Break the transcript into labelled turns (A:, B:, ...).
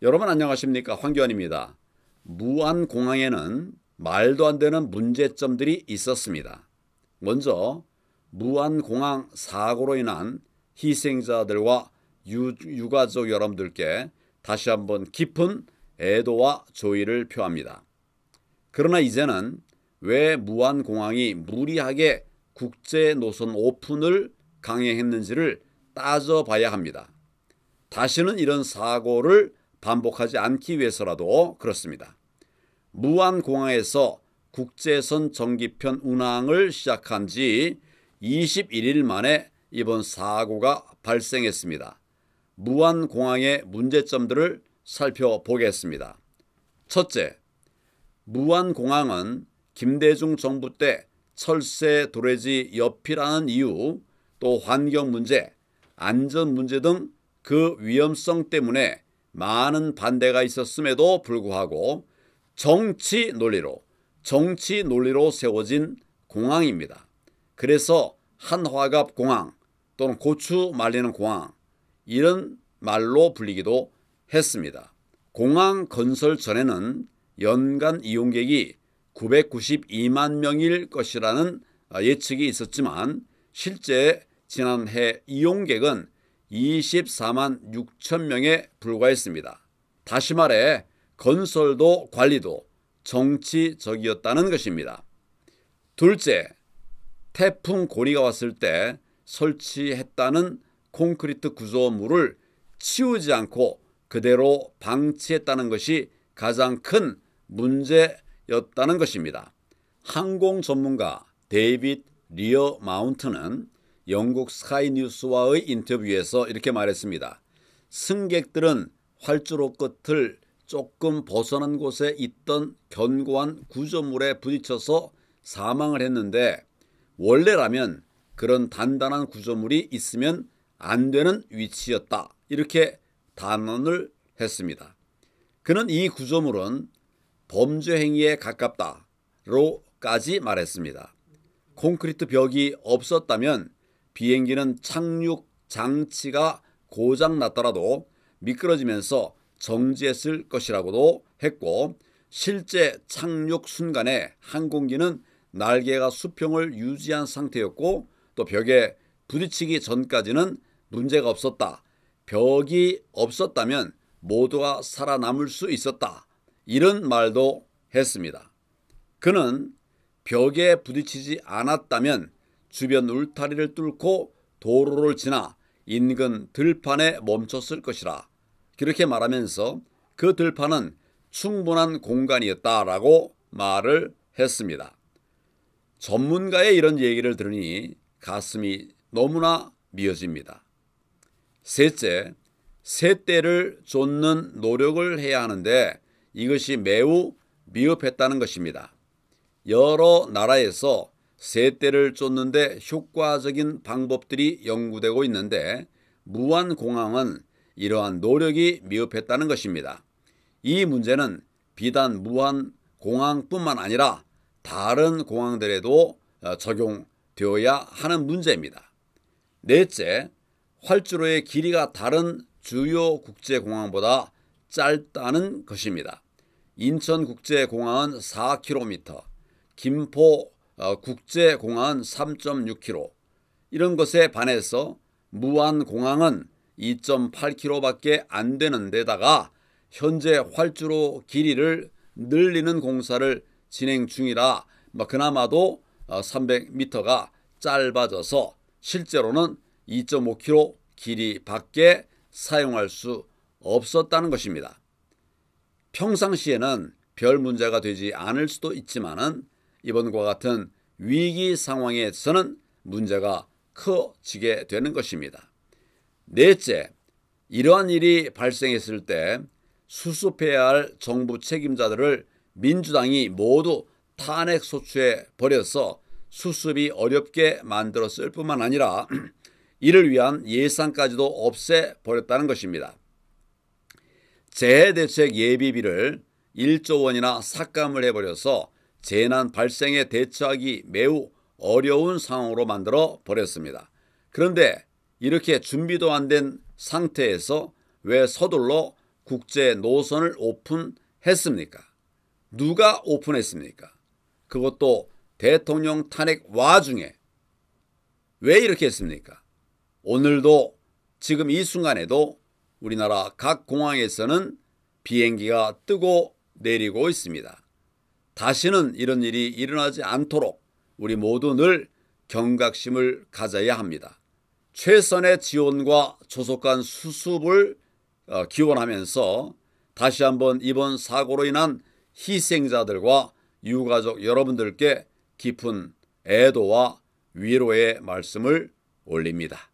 A: 여러분 안녕하십니까? 황교안입니다. 무안공항에는 말도 안 되는 문제점들이 있었습니다. 먼저 무안공항 사고로 인한 희생자들과 유가족 여러분들께 다시 한번 깊은 애도와 조의를 표합니다. 그러나 이제는 왜 무안공항이 무리하게 국제노선 오픈을 강행했는지를 따져봐야 합니다. 다시는 이런 사고를 반복하지 않기 위해서라도 그렇습니다. 무안공항에서 국제선 정기편 운항을 시작한 지 21일 만에 이번 사고가 발생했습니다. 무안공항의 문제점들을 살펴보겠습니다. 첫째, 무안공항은 김대중 정부 때 철새 도래지 옆이라는 이유, 또 환경 문제, 안전 문제 등 그 위험성 때문에 많은 반대가 있었음에도 불구하고 정치 논리로 세워진 공항입니다. 그래서 한화갑 공항 또는 고추 말리는 공항, 이런 말로 불리기도 했습니다. 공항 건설 전에는 연간 이용객이 992만 명일 것이라는 예측이 있었지만 실제 지난해 이용객은 24만 6천 명에 불과했습니다. 다시 말해 건설도 관리도 정치적이었다는 것입니다. 둘째, 태풍 고리가 왔을 때 설치했다는 콘크리트 구조물을 치우지 않고 그대로 방치했다는 것이 가장 큰 문제였다는 것입니다. 항공 전문가 데이빗 리어 마운트는 영국 스카이뉴스와의 인터뷰에서 이렇게 말했습니다. 승객들은 활주로 끝을 조금 벗어난 곳에 있던 견고한 구조물에 부딪혀서 사망을 했는데 원래라면 그런 단단한 구조물이 있으면 안 되는 위치였다. 이렇게 단언을 했습니다. 그는 이 구조물은 범죄 행위에 가깝다로까지 말했습니다. 콘크리트 벽이 없었다면 비행기는 착륙 장치가 고장났더라도 미끄러지면서 정지했을 것이라고도 했고, 실제 착륙 순간에 항공기는 날개가 수평을 유지한 상태였고 또 벽에 부딪히기 전까지는 문제가 없었다. 벽이 없었다면 모두가 살아남을 수 있었다. 이런 말도 했습니다. 그는 벽에 부딪히지 않았다면 주변 울타리를 뚫고 도로를 지나 인근 들판에 멈췄을 것이라 그렇게 말하면서 그 들판은 충분한 공간이었다라고 말을 했습니다. 전문가의 이런 얘기를 들으니 가슴이 너무나 미어집니다. 셋째, 새떼를 쫓는 노력을 해야 하는데 이것이 매우 미흡했다는 것입니다. 여러 나라에서 새떼를 쫓는데 효과적인 방법들이 연구되고 있는데 무안공항은 이러한 노력이 미흡했다는 것입니다. 이 문제는 비단 무안공항뿐만 아니라 다른 공항들에도 적용되어야 하는 문제입니다. 넷째, 활주로의 길이가 다른 주요 국제공항보다 짧다는 것입니다. 인천국제공항은 4km, 김포 국제공항은 3.6km, 이런 것에 반해서 무안공항은 2.8km밖에 안 되는 데다가 현재 활주로 길이를 늘리는 공사를 진행 중이라 그나마도 300m가 짧아져서 실제로는 2.5km 길이밖에 사용할 수 없었다는 것입니다. 평상시에는 별 문제가 되지 않을 수도 있지만은 이번과 같은 위기 상황에서는 문제가 커지게 되는 것입니다. 넷째, 이러한 일이 발생했을 때 수습해야 할 정부 책임자들을 민주당이 모두 탄핵 소추해 버려서 수습이 어렵게 만들었을 뿐만 아니라 이를 위한 예산까지도 없애버렸다는 것입니다. 재해대책 예비비를 1조 원이나 삭감을 해버려서 재난 발생에 대처하기 매우 어려운 상황으로 만들어 버렸습니다. 그런데 이렇게 준비도 안 된 상태에서 왜 서둘러 국제 노선을 오픈했습니까? 누가 오픈했습니까? 그것도 대통령 탄핵 와중에. 왜 이렇게 했습니까? 오늘도 지금 이 순간에도 우리나라 각 공항에서는 비행기가 뜨고 내리고 있습니다. 다시는 이런 일이 일어나지 않도록 우리 모두 늘 경각심을 가져야 합니다. 최선의 지원과 조속한 수습을 기원하면서 다시 한번 이번 사고로 인한 희생자들과 유가족 여러분들께 깊은 애도와 위로의 말씀을 올립니다.